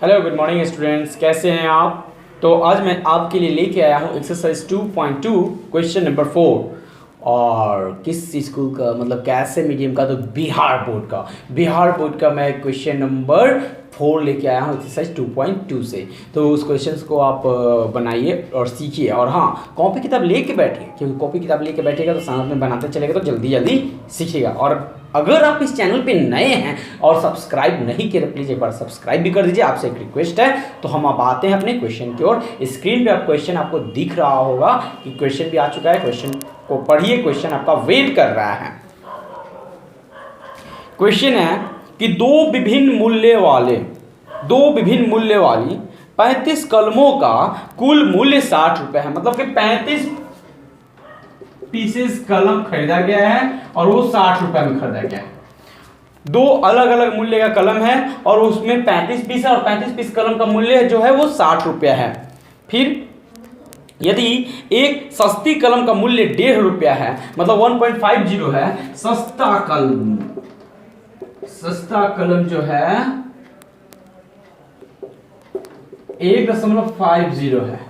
Hello good morning students, कैसे हैं आप। तो आज मैं आपके लिए लेके आया हूँ एक्सरसाइज 2.2 क्वेश्चन नंबर 4। और किस स्कूल का, मतलब कैसे मीडियम का, तो बिहार बोर्ड का मैं क्वेश्चन नंबर 4 लेके आया हूँ एक्सरसाइज 2.2 से। तो उस क्वेश्चन को आप बनाइए और सीखिए। और हाँ, कॉपी किताब लेके बैठिए, क्योंकि कॉपी किताब लेके बैठेगा तो साथ में बनाते चलेगा तो जल्दी जल्दी सीखिएगा। और अगर आप इस चैनल पे नए हैं और सब्सक्राइब नहीं किए तो प्लीज़ एक बार सब्सक्राइब भी कर दीजिए, आपसे एक रिक्वेस्ट है। तो हम अब आते हैं अपने क्वेश्चन की ओर। स्क्रीन पे आप क्वेश्चन आपको दिख रहा होगा कि क्वेश्चन भी आ चुका है। क्वेश्चन को पढ़िए, क्वेश्चन आपका वेट कर रहा है। क्वेश्चन है कि दो विभिन्न मूल्य वाली 35 कलमों का कुल मूल्य 60 रुपये है। मतलब कि 35 पीसेस कलम खरीदा गया है और वो 60 रुपए में खरीदा गया है। दो अलग अलग मूल्य का कलम है और उसमें 35 पीस है और 35 पीस कलम का मूल्य जो है वो 60 रुपया है। फिर यदि एक सस्ती कलम का मूल्य 1.5 रुपया है, मतलब 1.50 है, सस्ता कलम जो है 1.50 है,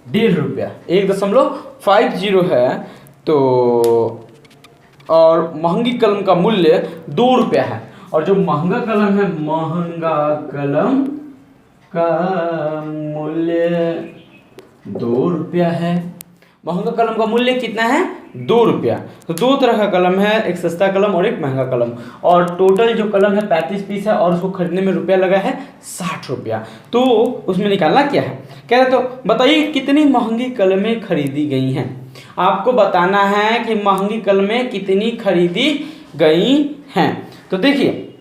1.5 रुपया 1.50 है। तो और महंगी कलम का मूल्य 2 रुपया है। और जो महंगा कलम है, महंगा कलम का मूल्य 2 रुपया है। महंगा कलम का मूल्य कितना है? 2 रुपया। तो दो तरह का कलम है, एक सस्ता कलम और एक महंगा कलम। और टोटल जो कलम है 35 पीस है और उसको खरीदने में रुपया लगा है 60 रुपया। तो उसमें निकालना क्या है, कह रहे तो बताइए कितनी महंगी कलमें खरीदी गई हैं। आपको बताना है कि महंगी कलमें कितनी खरीदी गई हैं। तो देखिए,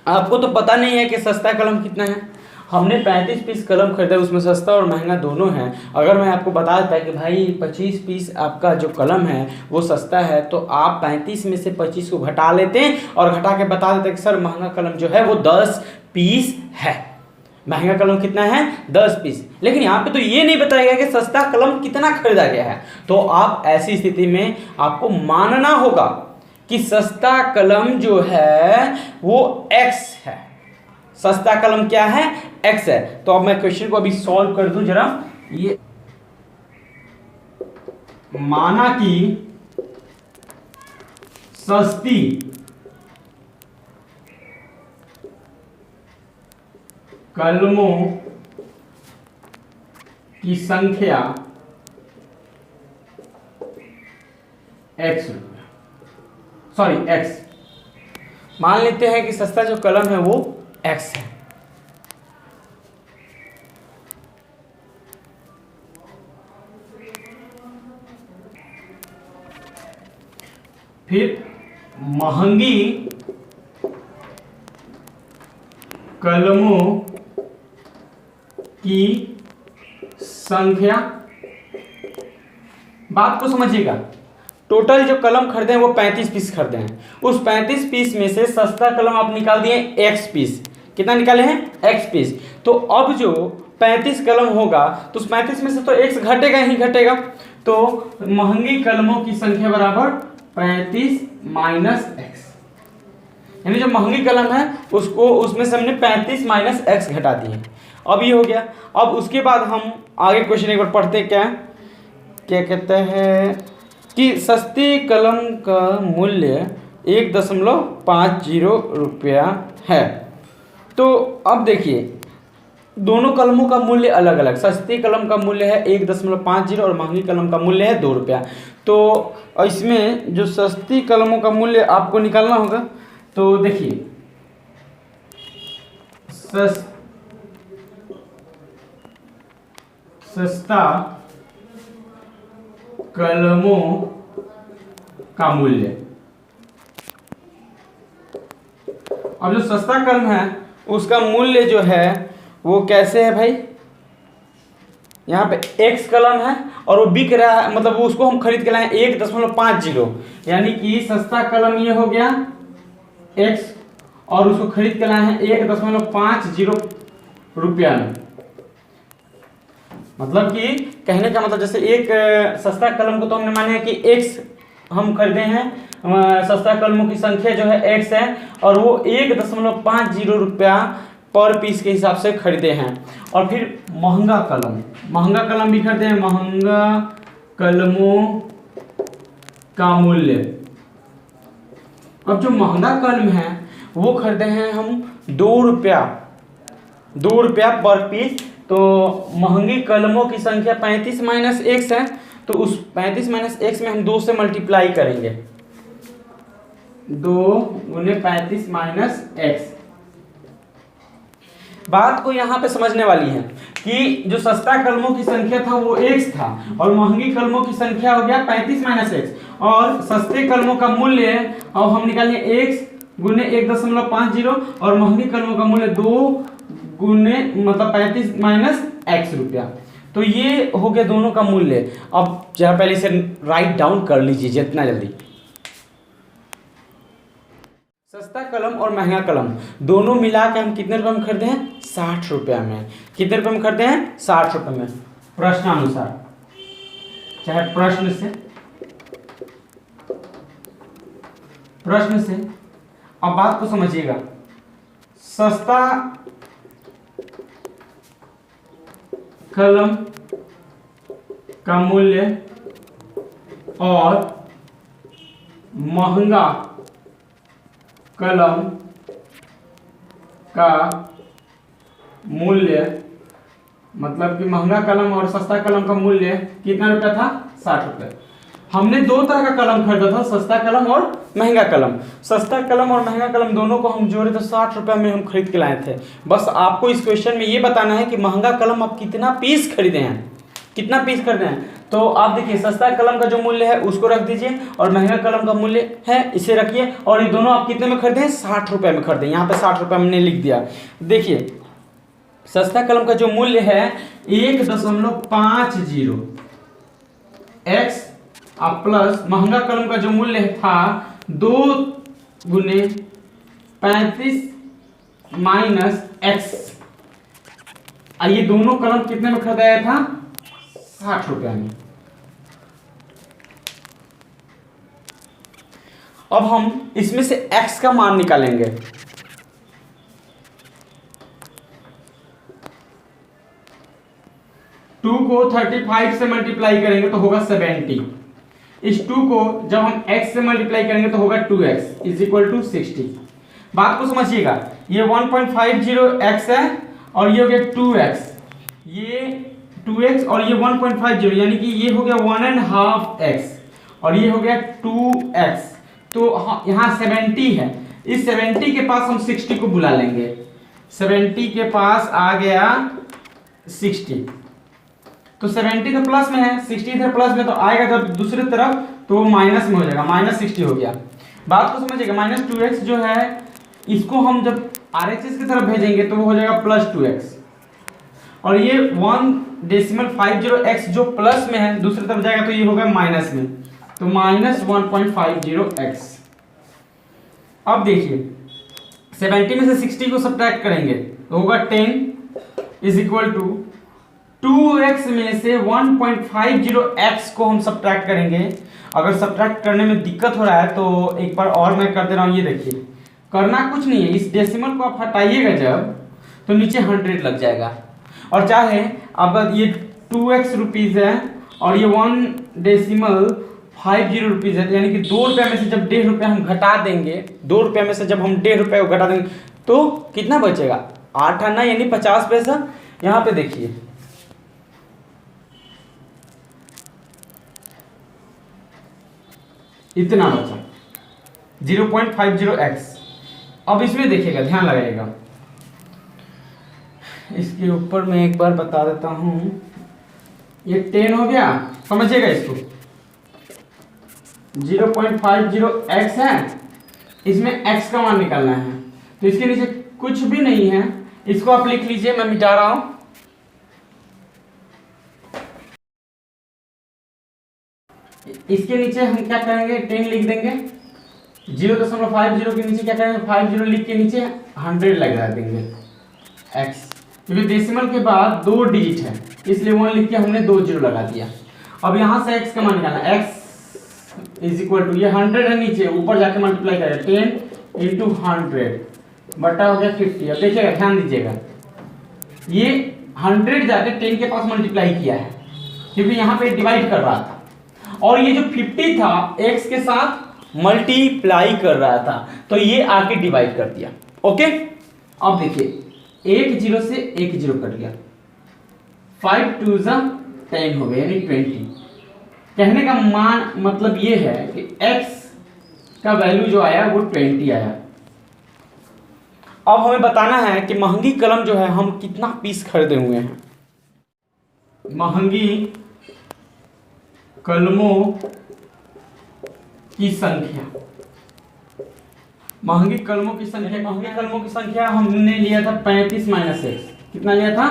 आपको तो पता नहीं है कि सस्ता कलम कितना है। हमने 35 पीस कलम खरीदा, उसमें सस्ता और महंगा दोनों है। अगर मैं आपको बता देता कि भाई 25 पीस आपका जो कलम है वो सस्ता है, तो आप 35 में से 25 को घटा लेते हैं और घटा के बता देते कि सर महंगा कलम जो है वो 10 पीस है। महंगा कलम कितना है? 10 पीस। लेकिन यहाँ पे तो ये नहीं बताया गया कि सस्ता कलम कितना खरीदा गया है। तो आप ऐसी स्थिति में आपको मानना होगा कि सस्ता कलम जो है वो X है। सस्ता कलम क्या है? X है। तो अब मैं क्वेश्चन को अभी सॉल्व कर दूं जरा। ये माना कि सस्ती कलमों की संख्या X मान लेते हैं कि सस्ता जो कलम है वो X है। फिर महंगी कलमों की संख्या, बात को समझिएगा। टोटल जो कलम खरीदे हैं वो 35 पीस खरीदे हैं। उस 35 पीस में से सस्ता कलम आप निकाल दिए X पीस। कितना निकाले हैं? X piece. तो अब जो 35 कलम होगा तो उस 35 में से तो X घटेगा ही घटेगा। तो महंगी कलमों की संख्या बराबर 35 माइनस X, यानी जो महंगी कलम है उसको उसमें से हमने 35 माइनस X घटा दिए। अब ये हो गया। अब उसके बाद हम आगे क्वेश्चन एक बार पढ़ते क्या कहते हैं कि सस्ती कलम का मूल्य 1.50 रुपया है। तो अब देखिए, दोनों कलमों का मूल्य अलग अलग। सस्ती कलम का मूल्य है 1.50 और महंगी कलम का मूल्य है 2 रुपया। तो इसमें जो सस्ती कलमों का मूल्य आपको निकालना होगा। तो देखिए, सस्ता कलमों का मूल्य, अब जो सस्ता कलम है उसका मूल्य जो है वो कैसे है भाई, यहाँ पे X कलम है और वो बिक रहा है, मतलब वो उसको हम खरीद के लाए 1.50, यानी कि सस्ता कलम ये हो गया X और उसको खरीद के लाए हैं 1.50 रुपया में। मतलब कि कहने का मतलब, जैसे एक सस्ता कलम को तो हमने माने कि X हम खरीदे हैं, सस्ता कलमों की संख्या जो है X है और वो 1.50 रुपया पर पीस के हिसाब से खरीदे हैं। और फिर महंगा कलम भी खरीदे हैं। महंगा कलमों का मूल्य, अब जो महंगा कलम है वो खरीदे हैं हम 2 रुपया पर पीस। तो महंगी कलमों की संख्या 35 माइनस एक्स है, तो उस 35 माइनस एक्स में हम 2 से मल्टीप्लाई करेंगे। 2 गुने 35 माइनस एक्स। बात को यहाँ पे समझने वाली है कि जो सस्ता कलमों की संख्या था वो x था और महंगी कलमों की संख्या हो गया 35 माइनस एक्स। और सस्ते कलमों का मूल्य अब हम निकालेंगे x गुने 1.50 और महंगी कलमों का मूल्य 2 गुने मतलब 35 माइनस एक्स रुपया। तो ये हो गया दोनों का मूल्य। अब जरा पहले इसे राइट डाउन कर लीजिए जितना जल्दी। सस्ता कलम और महंगा कलम दोनों मिला के हम कितने रुपए में खरीदे हैं? 60 रुपया में। कितने रुपए में खरीदे हैं? 60 रुपये में, प्रश्नानुसार, चाहे प्रश्न से। अब बात को समझिएगा, सस्ता कलम का मूल्य और महंगा कलम का मूल्य, मतलब कि महंगा कलम और सस्ता कलम का मूल्य कितना रुपया था? 60 रुपये। हमने 2 तरह का कलम खरीदा था, सस्ता कलम और महंगा कलम। सस्ता कलम और महंगा कलम दोनों को हम जोड़े तो 60 रुपये में हम खरीद के लाए थे। बस आपको इस क्वेश्चन में ये बताना है कि महंगा कलम आप कितना पीस खरीदे हैं, कितना पीस खरीदे हैं। तो आप देखिए, सस्ता कलम का जो मूल्य है उसको रख दीजिए और महंगा कलम का मूल्य है इसे रखिए। और ये दोनों आप कितने में खरीदे हैं? 60 रुपये में खरीदे। यहाँ पे 60 रुपये हमने लिख दिया। देखिए, सस्ता कलम का जो मूल्य है 1.50 एक्स प्लस महंगा कलम का जो मूल्य था 2 गुने 35 माइनस एक्स। ये दोनों कलम कितने में खरीदाया था? 60 रुपये में। अब हम इसमें से x का मान निकालेंगे। टू को 35 से मल्टीप्लाई करेंगे तो होगा 70। इस 2 को जब हम x से मल्टीप्लाई करेंगे तो होगा 2x इज इक्वल टू 60। बात को समझिएगा, ये 1.50x है और ये हो गया 2x, ये 2x और ये 1.50, यानी कि ये हो गया 1.5x और ये हो गया 2x। तो यहाँ 70 है, इस 70 के पास हम 60 को बुला लेंगे। 70 के पास आ गया 60, तो 70 तो प्लस में है, 60 इधर प्लस में, तो आएगा जब दूसरी तरफ तो माइनस में हो जाएगा, माइनस 60 हो गया। बात को समझिएगा, माइनस 2x जो है इसको हम जब RHS की तरफ भेजेंगे तो वो हो जाएगा प्लस 2x और ये 1.50x जो प्लस में है दूसरी तरफ जाएगा तो ये होगा माइनस में, तो माइनस 1.50x। अब देखिए 70 में से 60 को सब्ट्रैक्ट करेंगे तो होगा 10 इज इक्वल टू 2x में से 1.50x को हम सब्ट्रैक्ट करेंगे। अगर सब्ट्रैक्ट करने में दिक्कत हो रहा है तो एक बार और मैं कर दे रहा हूँ। ये देखिए, करना कुछ नहीं है, इस डेसिमल को आप हटाइएगा जब तो नीचे 100 लग जाएगा। और चाहे अब ये 2x रुपीज़ है और ये 1.50 रुपीज़ है, यानी कि 2 रुपये में से जब 1.5 रुपये हम घटा देंगे, 2 रुपये में से जब हम 1.5 रुपये को घटा देंगे तो कितना बचेगा? 8 आना यानी 50 पैसा। यहाँ पे देखिए इतना बचा 0.50x। अब इसमें देखिएगा, ध्यान लगाइएगा, इसके ऊपर मैं एक बार बता देता हूं, ये 10 हो गया, समझिएगा इसको 0.50x है, इसमें x का मान निकालना है तो इसके नीचे कुछ भी नहीं है, इसको आप लिख लीजिए, मैं मिटा रहा हूं। इसके नीचे हम क्या करेंगे, 10 लिख देंगे, 0.50 के नीचे क्या करेंगे, 50 लिख के नीचे 100 लगा देंगे x, क्योंकि डेसिमल के बाद 2 डिजिट है इसलिए 1 लिख के हमने 2 0 लगा दिया। अब यहाँ से x का मान निकालना, x इज इक्वल टू, ये 100 है नीचे, ऊपर जाके मल्टीप्लाई करें 10 × 100 बटा हो गया 50। अब देखिएगा, ध्यान दीजिएगा, ये 100 जाके 10 के पास मल्टीप्लाई किया है क्योंकि यहाँ पे डिवाइड कर रहा था, और ये जो 50 था x के साथ मल्टीप्लाई कर रहा था, तो ये आके डिवाइड कर दिया। ओके, अब देखिए 1 0 से 1 0 कट गया, 5 2 10 हो गया, यानी 20। कहने का मतलब ये है कि x का वैल्यू जो आया वो 20 आया। अब हमें बताना है कि महंगी कलम जो है हम कितना पीस खरीदे हुए हैं। महंगी कलमों की संख्या, महंगी कलमों की संख्या हमने लिया था 35 माइनस एक्स। कितना लिया था?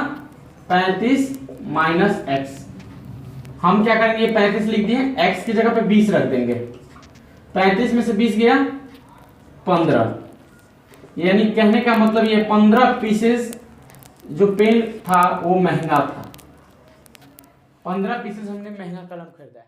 35 माइनस एक्स। हम क्या करेंगे, 35 लिख दिए, x की जगह पे 20 रख देंगे। 35 में से 20 गया 15, यानी कहने का मतलब ये 15 पीसेस जो पेन था वो महंगा था। 15 पीसेस हमने महंगा कलम खरीदा है।